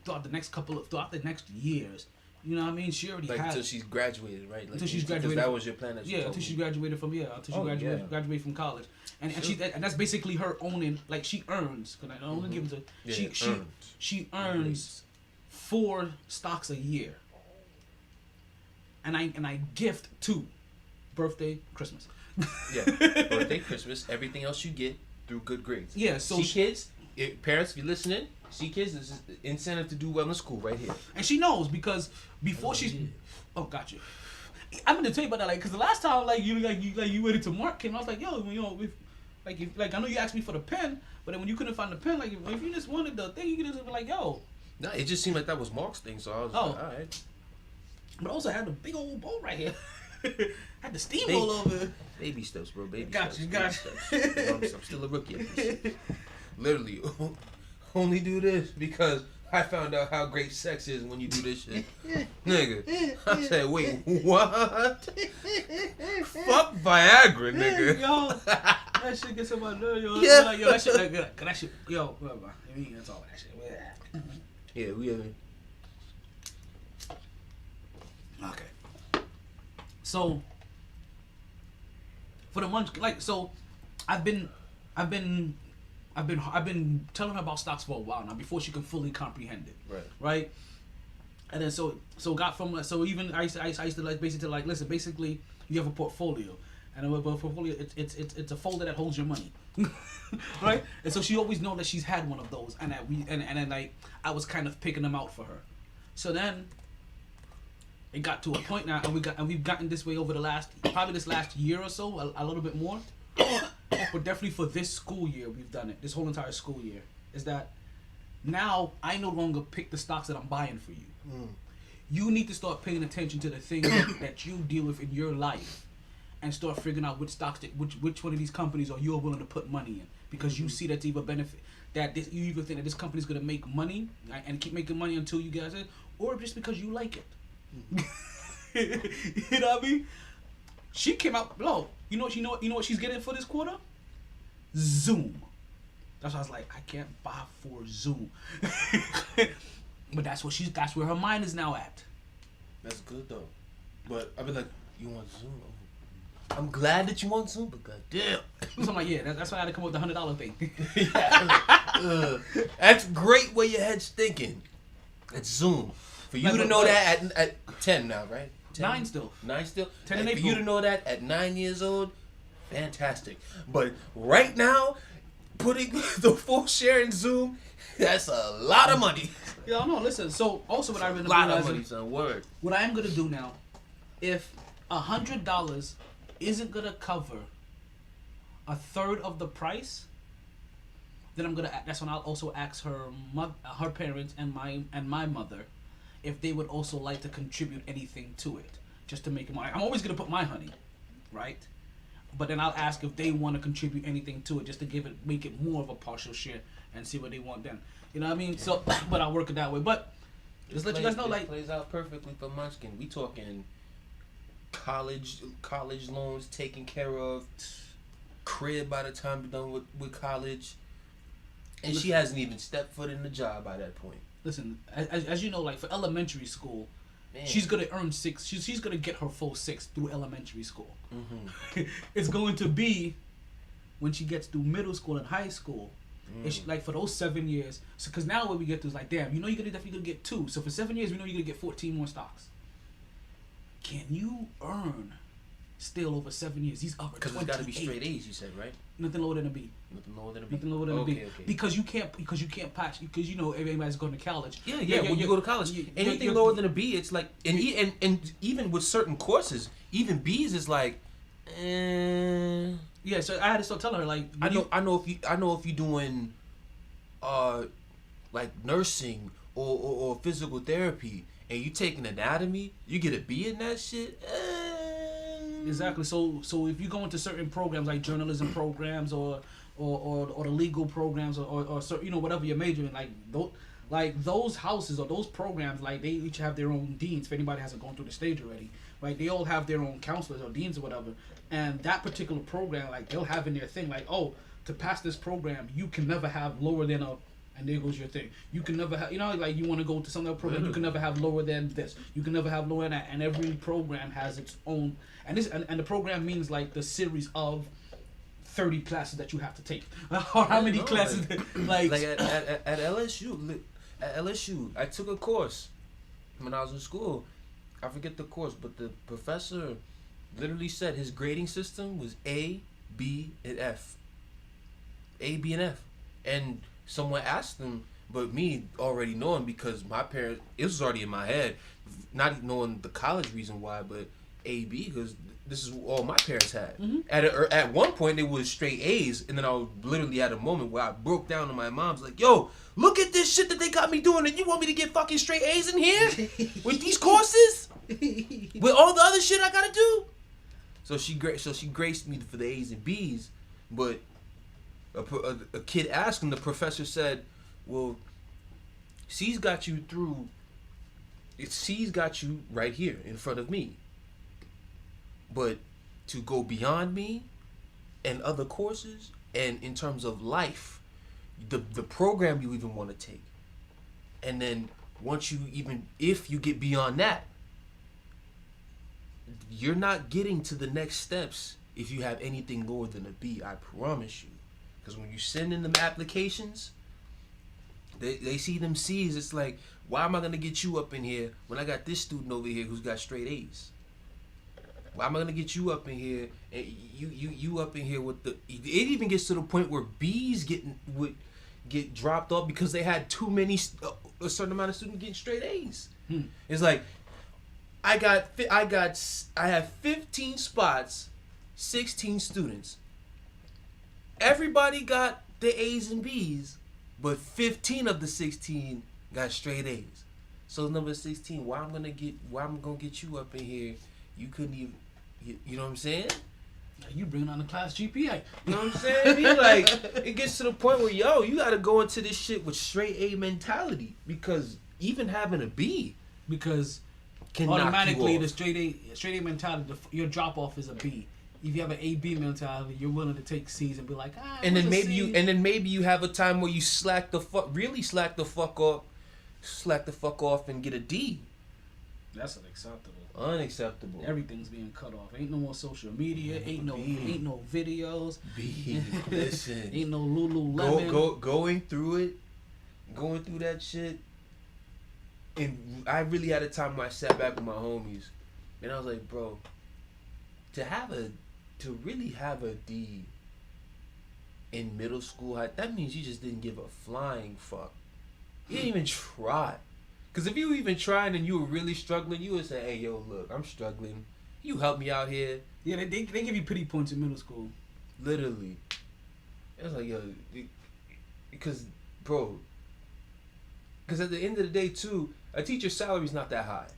throughout the next years, you know what I mean? She already like has until she's graduated, right? Like, until she's graduated. Because that was your plan. That you yeah, told until she me. graduated from graduated from college, and that's basically her owning. Like she earns. Cause I only give it to she earns 4 stocks a year. And I gift 2, birthday, Christmas. Yeah, birthday, Christmas, everything else you get through good grades. Yeah, so kids, parents, if you're listening, kids, this is incentive to do well in school right here. And she knows because before got you. I'm gonna tell you about that, like, cause the last time you waited till Mark came, I was like, yo, you know, I know you asked me for the pen, but then when you couldn't find the pen, like, if you just wanted the thing, you could just be like, yo. No, it just seemed like that was Mark's thing, so I was like, all right. But also I had the big old boat right here. Had the steamroll over. Baby steps, bro. Baby got steps. You. I'm still a rookie at this. Literally, only do this because I found out how great sex is when you do this shit. Nigga. I said, wait, what? Fuck Viagra, nigga. Yo, that shit gets on my nerves, yo. Yeah. Like, yo, that shit, like, that shit, yo, whatever. I mean, that's all that shit. Yeah, we have. Okay. So, for the month, like, so, I've been telling her about stocks for a while now before she can fully comprehend it. Right. And then so got from so even I used to like basically like listen, basically you have a portfolio, and a portfolio it's a folder that holds your money. Right. And so she always known that she's had one of those, and that then like I was kind of picking them out for her. So then it got to a point now, and we've gotten this way over the last year or so, a little bit more. But definitely for this school year, we've done it. This whole entire school year is that now I no longer pick the stocks that I'm buying for you. You need to start paying attention to the things that you deal with in your life, and start figuring out which stocks which one of these companies are you're willing to put money in, because you see that's either benefit you either think that this company's gonna make money and keep making money until you guys it, or just because you like it. You know what I mean? She came out low. You know what she's getting for this quarter? Zoom. That's why I was like, I can't buy for Zoom. But that's where her mind is now at. That's good though. But I've been like, you want Zoom? I'm glad that you want Zoom, but goddamn. So I'm like, yeah, that's why I had to come up with the $100 thing. That's great where your head's thinking. It's Zoom. For you to know that at 10 now, right? 10? 9 still. 9 still? 10 in For April. you to know that at 9 years old, fantastic. But right now, putting the full share in Zoom, that's a lot of money. Yeah, no, listen. So also what I really A lot realized, of money, son. Word. what I am gonna do now, if $100 isn't gonna cover a third of the price, then that's when I'll also ask her parents and my mother if they would also like to contribute anything to it, just to make it more. I'm always gonna put my honey, right? But then I'll ask if they want to contribute anything to it, just to make it more of a partial share and see what they want then. You know what I mean? Yeah. So, but I'll work it that way. But just let you guys know, like, plays out perfectly for Munchkin. We talking college loans taken care of, crib by the time we're done with college, and she hasn't even stepped foot in the job by that point. Listen, as you know, like for elementary school, man, she's gonna earn 6. She's gonna get her full 6 through elementary school. Mm-hmm. It's going to be when she gets through middle school and high school. It's like for those 7 years. So because now what we get to is like, damn, you know you're definitely gonna get 2. So for 7 years, we know you're gonna get 14 more stocks. Can you earn still over 7 years? These are because it's got to be straight A's. You said, right? Nothing lower than a B. Nothing lower than a B. Nothing lower than a B. Okay. Because you can't patch, because you know everybody's going to college. Yeah. When you go to college, anything lower than a B, it's like, and even with certain courses, even B's is like, yeah, Yeah, so I had to start telling her like I know if you doing like nursing or physical therapy and you taking anatomy, you get a B in that shit. Exactly. So if you go into certain programs like journalism programs or the legal programs or whatever you're majoring, like those houses or those programs, like they each have their own deans. If anybody hasn't gone through the stage already, right? They all have their own counselors or deans or whatever. And that particular program, like they'll have in their thing, like, oh, to pass this program, you can never have lower than a. And there goes your thing. You can never have, like you want to go to some other program, you can never have lower than this. You can never have lower than that. And every program has its own. And the program means like the series of 30 classes that you have to take. Or how many classes? Like at LSU, I took a course when I was in school. I forget the course, but the professor literally said his grading system was A, B, and F. A, B, and F. And someone asked him, but me already knowing because my parents, it was already in my head, not knowing the college reason why, but A, B, because this is all my parents had. Mm-hmm. At one point, it was straight A's, and then I was literally at a moment where I broke down to my mom's like, yo, look at this shit that they got me doing, and you want me to get fucking straight A's in here? With these courses? With all the other shit I gotta do? So she graced me for the A's and B's, but a kid asked him, the professor said, well, C's got you right here in front of me. But to go beyond me and other courses and in terms of life, the program you even want to take. And then if you get beyond that, you're not getting to the next steps if you have anything lower than a B, I promise you. Because when you send in them applications, they see them C's. It's like, why am I going to get you up in here when I got this student over here who's got straight A's? Why am I going to get you up in here and you up in here with the... It even gets to the point where B's would get dropped off because they had too many... a certain amount of students getting straight A's. It's like, I have 15 spots, 16 students. Everybody got the A's and B's, but 15 of the 16 got straight A's. So number 16, why I'm gonna get you up in here? You couldn't even, you know what I'm saying? You bring on the class GPA. You know what I'm saying? Like, it gets to the point where you gotta go into this shit with straight A mentality, because even having a B, because can automatically knock you the straight A mentality, your drop off is a B. If you have an A/B mentality, you're willing to take C's and be like, and then maybe you have a time where you slack the fuck off and get a D. That's unacceptable. Unacceptable. Everything's being cut off. Ain't no more social media. Ain't no videos. B. Listen. Ain't no Lululemon. Going through that shit. And I really had a time where I sat back with my homies, and I was like, bro, to really have a D in middle school, that means you just didn't give a flying fuck. You didn't even try. Because if you even tried and you were really struggling, you would say, hey, yo, look, I'm struggling. You help me out here. Yeah, they give you pity points in middle school. Literally. It's like, yo, because at the end of the day, too, a teacher's salary is not that high.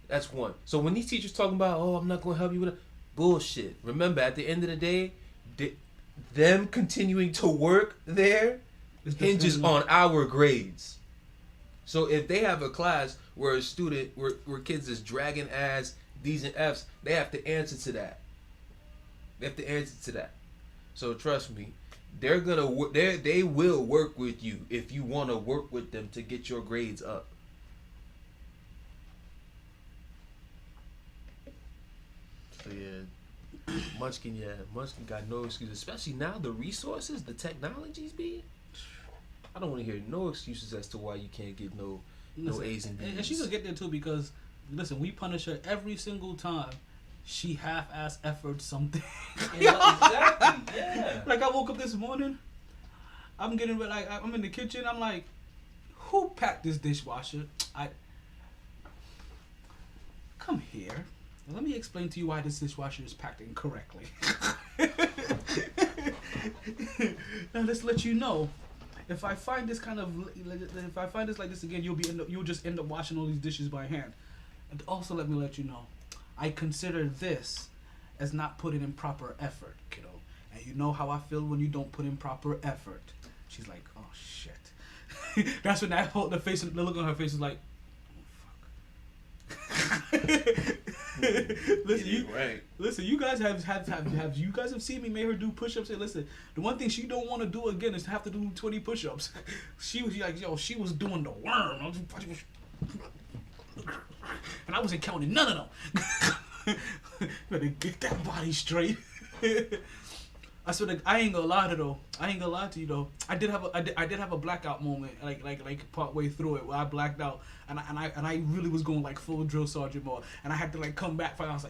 That's one. So when these teachers talking about, oh, I'm not going to help you with it, bullshit. Remember, at the end of the day, them continuing to work there hinges on our grades. So if they have a class where a student, where kids is dragging ass, D's and F's, they have to answer to that. So trust me, they will work with you if you want to work with them to get your grades up. So yeah, Munchkin got no excuse, especially now the resources, the technologies be. I don't want to hear no excuses as to why you can't get no A's and B's. And she's gonna get there too, because listen, we punish her every single time she half-ass efforts something. Exactly. Yeah. Like I woke up this morning, I'm getting ready, like I'm in the kitchen. I'm like, who packed this dishwasher? Come here. Let me explain to you why this dishwasher is packed incorrectly. Now let's let you know. If I find this like this again, you'll just end up washing all these dishes by hand. And also let me let you know, I consider this as not putting in proper effort, kiddo. And you know how I feel when you don't put in proper effort. She's like, oh shit. That's when the look on her face is like, oh fuck. Listen, you guys have you guys have seen me make her do push-ups? Hey, listen, the one thing she don't want to do again is to have to do 20 push-ups. She was like, yo, she was doing the worm. And I wasn't counting none of them. Better get that body straight. I swear, I ain't gonna lie to you though. I did have a blackout moment, like part way through it, where I blacked out, and I really was going like full drill sergeant mode, and I had to like come back. I was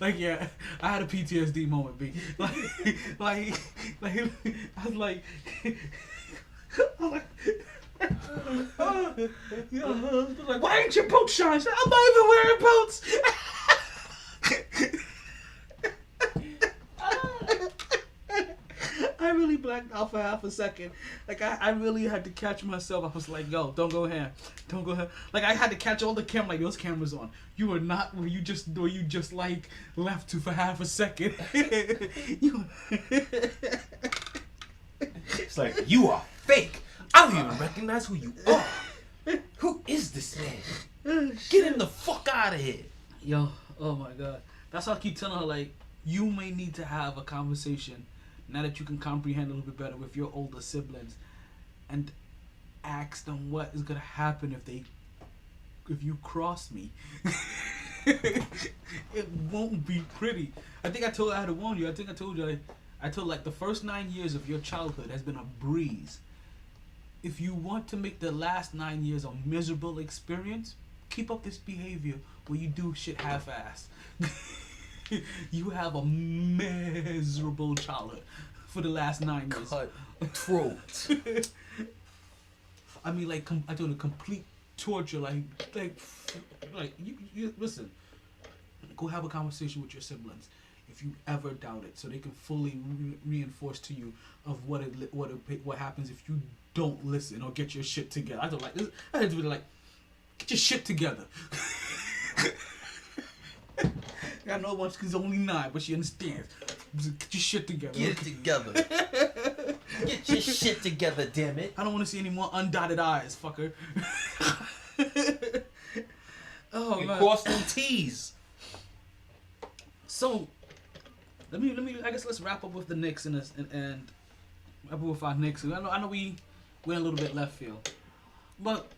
like, yeah, I had a PTSD moment, B. I was like, why ain't your boots shine? I'm not even wearing boots. I really blacked out for half a second. Like I really had to catch myself. I was like, yo, don't go here. Like I had to catch all the camera, like those cameras on. You are not where you just like left to for half a second. It's like, you are fake. I don't even recognize who you are. Who is this man? Get him the fuck out of here. Yo, oh my god. That's why I keep telling her, like, you may need to have a conversation now that you can comprehend a little bit better with your older siblings, and ask them what is gonna happen if you cross me. It won't be pretty. I think I had to warn you. I think I told you. I told like the first 9 years of your childhood has been a breeze. If you want to make the last 9 years a miserable experience, keep up this behavior where you do shit half-assed. You have a miserable childhood for the last 9 years. Cut throat. I mean, like, I told you, complete torture. Like you listen. Go have a conversation with your siblings if you ever doubt it, so they can fully reinforce to you of what happens if you don't listen or get your shit together. I had to be like, get your shit together. I know one she's only 9, but she understands. Get your shit together. Get it together. Get your shit together, damn it. I don't want to see any more undotted I's, fucker. Oh, you man. cross them T's. So, let me. I guess let's wrap up with the Knicks and wrap up with our Knicks. I know we went a little bit left field, but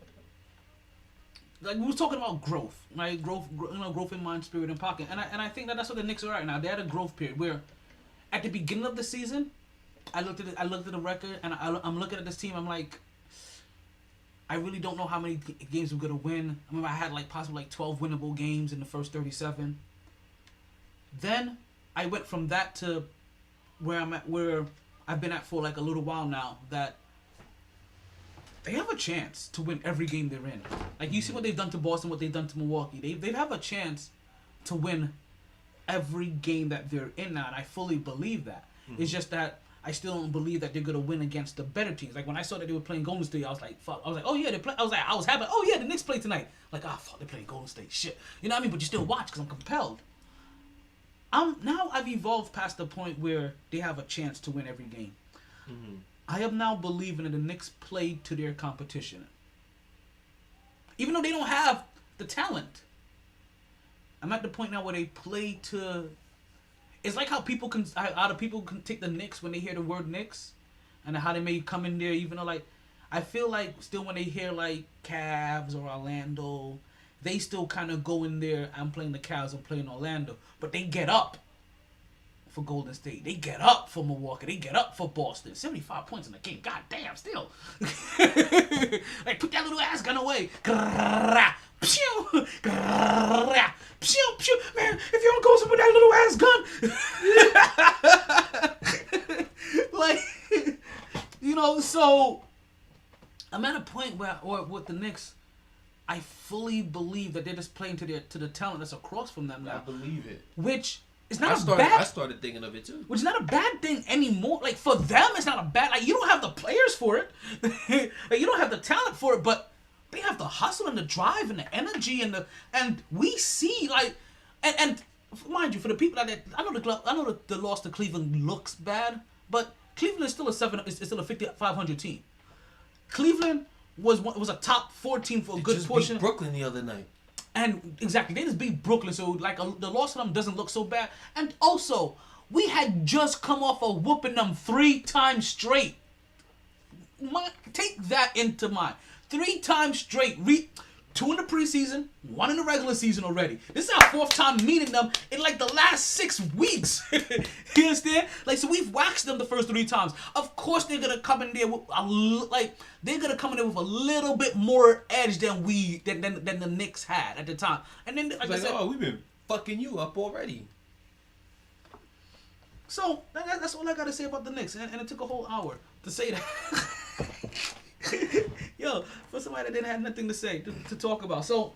like we were talking about growth, right? Growth in mind, spirit, and pocket. And I think that's what the Knicks are right now. They're at a growth period where, at the beginning of the season, I looked at the record, and I'm looking at this team. I'm like, I really don't know how many games we're gonna win. I remember I had like possibly like 12 winnable games in the first 37. Then I went from that to where I'm at, where I've been at for like a little while now, that they have a chance to win every game they're in. Like, you see what they've done to Boston, what they've done to Milwaukee. They have a chance to win every game that they're in now, and I fully believe that. Mm-hmm. It's just that I still don't believe that they're gonna win against the better teams. Like when I saw that they were playing Golden State, I was like, fuck. I was like, oh yeah, they play. I was happy. Oh yeah, the Knicks play tonight. Like, ah, fuck, they playing Golden State. Shit, you know what I mean? But you still watch because I'm compelled. Now I've evolved past the point where they have a chance to win every game. Mm-hmm. I am now believing that the Knicks play to their competition. Even though they don't have the talent, I'm at the point now where they play to... It's like how people can take the Knicks when they hear the word Knicks, and how they may come in there, even though, like, I feel like still when they hear like Cavs or Orlando, they still kind of go in there. I'm playing the Cavs, I'm playing Orlando, but they get up for Golden State. They get up for Milwaukee. They get up for Boston. 75 points in the game. God damn, still. Like, put that little ass gun away. Pew! Pew! Pew! Man, if you don't go with that little ass gun. Like, you know, so I'm at a point where with the Knicks, I fully believe that they're just playing to the talent that's across from them now. I believe it. Which It's not I started thinking of it too. Which is not a bad thing anymore. Like, for them, it's not a bad... Like, you don't have the players for it. Like, you don't have the talent for it, but they have the hustle and the drive and the energy and we see, like... And mind you, for the people that... I know the loss to Cleveland looks bad, but Cleveland is still is still a 500 team. Cleveland was a top 4 team for a good portion. Beat Brooklyn the other night. And exactly, they just beat Brooklyn, so like the loss to them doesn't look so bad. And also, we had just come off of whooping them 3 times straight. Take that into mind. 3 times straight. 2 in the preseason, 1 in the regular season already. This is our 4th time meeting them in like the last 6 weeks. You understand? Like, so we've waxed them the first 3 times. Of course, they're gonna come in there with with a little bit more edge than the Knicks had at the time. And then, like I said, we've been fucking you up already. So that's all I gotta say about the Knicks, and it took a whole hour to say that. Yo, for somebody that didn't have nothing to say, to talk about. So,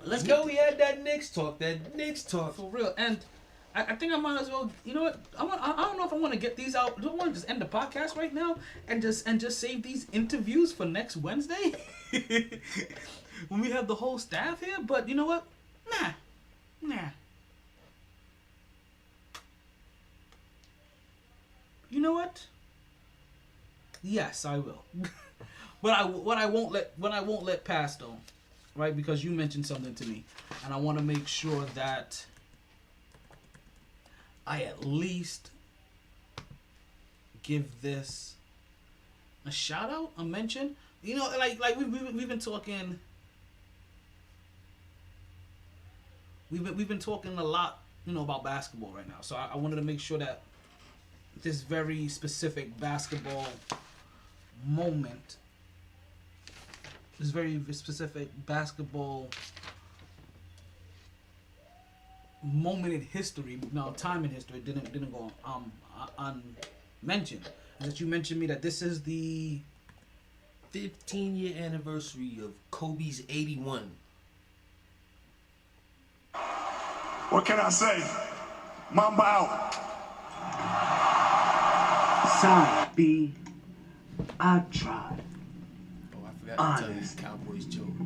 let's go. We had that Knicks talk. For real. And I think I might as well, you know what? I don't know if I want to get these out. Do I want to just end the podcast right now and just save these interviews for next Wednesday? When we have the whole staff here? But you know what? Nah. You know what? Yes, I will. But what I won't let pass though, right? Because you mentioned something to me, and I want to make sure that I at least give this a shout out, a mention. You know, like we've been talking. We've been talking a lot, you know, about basketball right now. So I wanted to make sure that this very specific basketball moment, this very specific basketball moment in history, time in history didn't go unmentioned. And that you mentioned me that this is the 15-year anniversary of Kobe's 81. What can I say? Mamba out. Sorry, B. I tried. Oh, I forgot to tell you Honest. this Cowboys joke.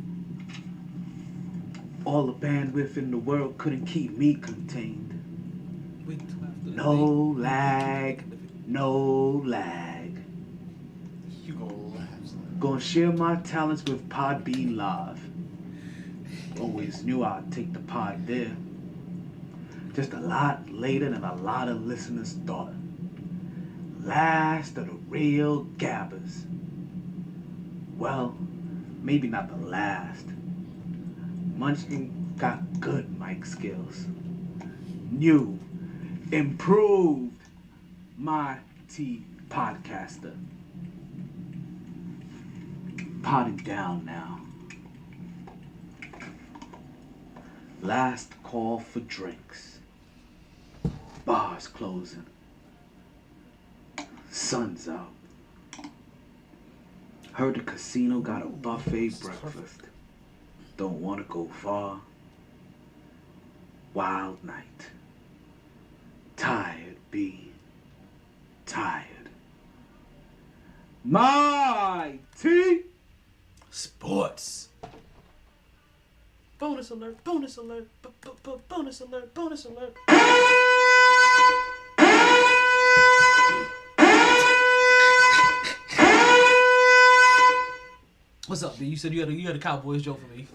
All the bandwidth in the world couldn't keep me contained. wait till after the No thing. lag, no lag. You gonna laugh, son. Gonna share my talents with Podbean Live. Always knew I'd take the pod there. Just a lot later than a lot of listeners thought. Last of the real gabbers. Well, maybe not the last. Munchkin got good mic skills. New, improved MyT Podcaster. Potting down now. Last call for drinks. Bars closing. Sun's out. Heard the casino got a buffet breakfast. Don't want to go far. Wild night. Tired, B. Tired. MyT Sports. Bonus alert, bonus alert, bonus alert, bonus alert. What's up, B? You said you had a Cowboys joke for me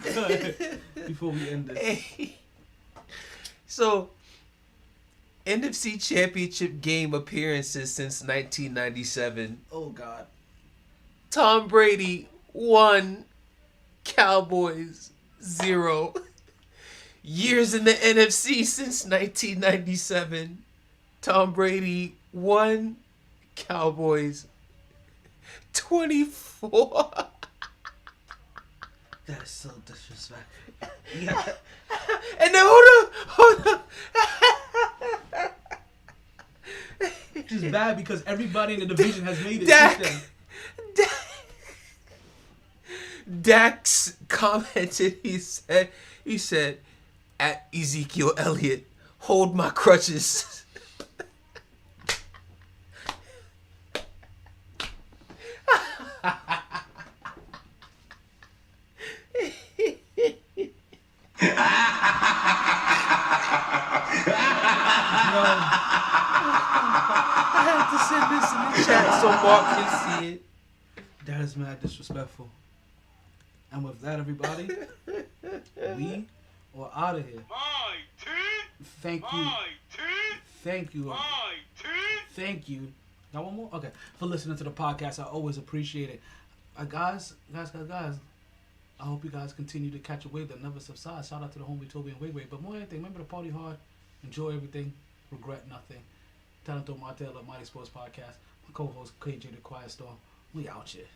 before we end this. So, NFC Championship game appearances since 1997. Oh God. Tom Brady 1, Cowboys 0. Years in the NFC since 1997. Tom Brady 1, Cowboys 24. That is so disrespectful. Yeah. And then hold on. Which is bad because everybody in the division has made it Dak. since then. Dax commented, he said, at Ezekiel Elliott, hold my crutches. I have to send this in the chat so Mark can see it. That is mad disrespectful. And with that, everybody, we are out of here. Thank you. Thank you. Thank you. Got one more? Okay. For listening to the podcast, I always appreciate it. Guys. I hope you guys continue to catch a wave that never subsides. Shout out to the homie Toby and Wig. But more than anything, remember to party hard, enjoy everything, regret nothing. Talento Martel of MyT Sports Podcast. My co-host KJ the Quiet Storm. We out here.